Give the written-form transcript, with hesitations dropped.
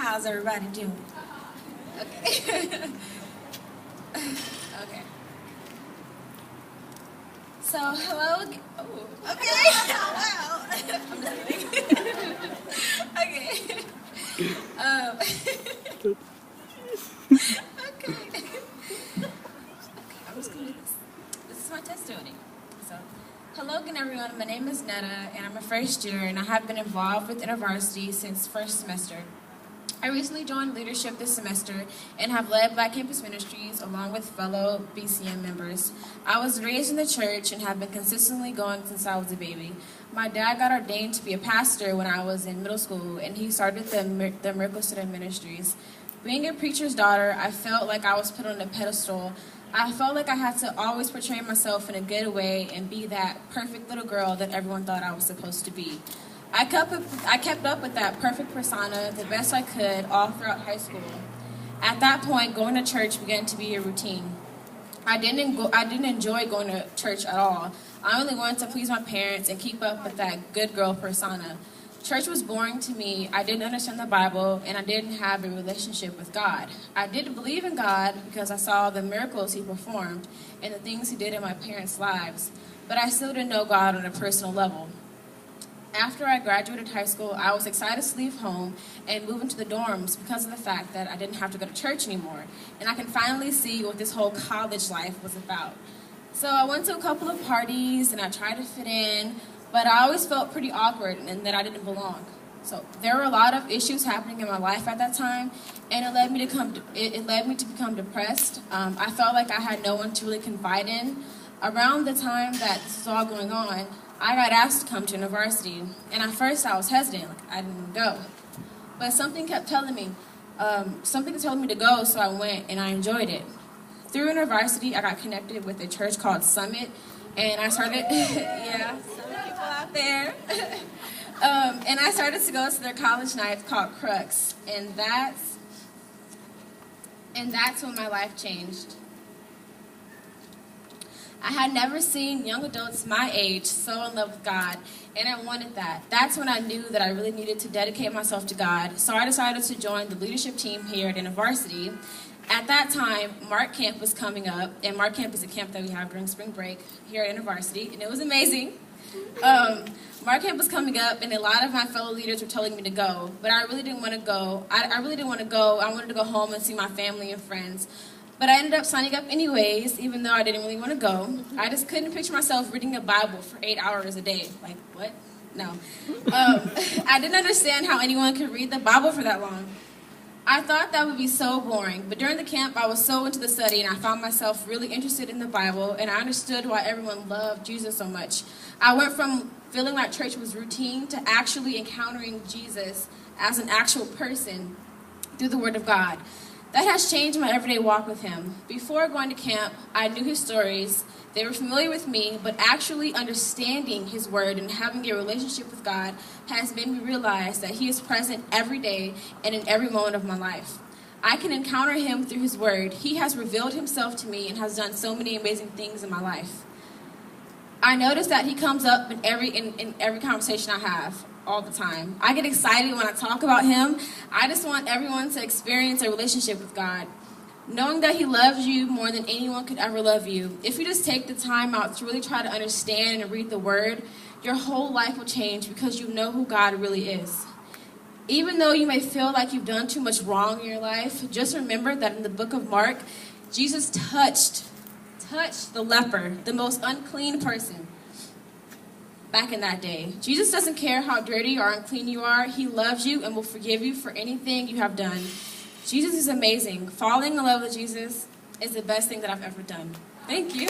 How's everybody doing? Okay. Okay. So, hello. Oh, okay. Wow. I'm just kidding. Okay. Okay. I'm just gonna do this. This is my testimony. So, hello again, everyone. My name is Netta, and I'm a first year, and I have been involved with Intervarsity since first semester. I recently joined leadership this semester and have led Black Campus Ministries along with fellow BCM members. I was raised in the church and have been consistently going since I was a baby. My dad got ordained to be a pastor when I was in middle school, and he started the Miracle Center Ministries. Being a preacher's daughter, I felt like I was put on a pedestal. I felt like I had to always portray myself in a good way and be that perfect little girl that everyone thought I was supposed to be. I kept up with that perfect persona the best I could all throughout high school. At that point, going to church began to be a routine. I didn't enjoy going to church at all. I only wanted to please my parents and keep up with that good girl persona. Church was boring to me. I didn't understand the Bible, and I didn't have a relationship with God. I did believe in God because I saw the miracles He performed and the things He did in my parents' lives, but I still didn't know God on a personal level. After I graduated high school, I was excited to leave home and move into the dorms because of the fact that I didn't have to go to church anymore, and I can finally see what this whole college life was about. So I went to a couple of parties, and I tried to fit in, but I always felt pretty awkward and that I didn't belong. So there were a lot of issues happening in my life at that time, and it led me to become depressed. I felt like I had no one to really confide in. Around the time that this was all going on, I got asked to come to Intervarsity, and at first I was hesitant, like I didn't go. But something kept telling me, to go, so I went, and I enjoyed it. Through Intervarsity, I got connected with a church called Summit, and I started, yeah, some people out there. And I started to go to their college nights called Crux, and that's when my life changed. I had never seen young adults my age so in love with God, and I wanted that. That's when I knew that I really needed to dedicate myself to God, so I decided to join the leadership team here at Intervarsity. At that time, Mark Camp was coming up, and Mark Camp is a camp that we have during spring break here at Intervarsity, and it was amazing. Mark Camp was coming up, and a lot of my fellow leaders were telling me to go, but I really didn't want to go. I really didn't want to go. I wanted to go home and see my family and friends. But I ended up signing up anyways, even though I didn't really want to go. I just couldn't picture myself reading a Bible for 8 hours a day. Like, what? No. I didn't understand how anyone could read the Bible for that long. I thought that would be so boring, but during the camp, I was so into the study, and I found myself really interested in the Bible, and I understood why everyone loved Jesus so much. I went from feeling like church was routine to actually encountering Jesus as an actual person through the Word of God. That has changed my everyday walk with Him. Before going to camp, I knew His stories. They were familiar with me, but actually understanding His Word and having a relationship with God has made me realize that He is present every day and in every moment of my life. I can encounter Him through His Word. He has revealed Himself to me and has done so many amazing things in my life. I notice that He comes up in every conversation I have. All the time. I get excited when I talk about Him. I just want everyone to experience a relationship with God. Knowing that He loves you more than anyone could ever love you. If you just take the time out to really try to understand and read the Word, your whole life will change because you know who God really is. Even though you may feel like you've done too much wrong in your life, just remember that in the book of Mark, Jesus touched the leper, the most unclean person. Back in that day. Jesus doesn't care how dirty or unclean you are. He loves you and will forgive you for anything you have done. Jesus is amazing. Falling in love with Jesus is the best thing that I've ever done. Thank you.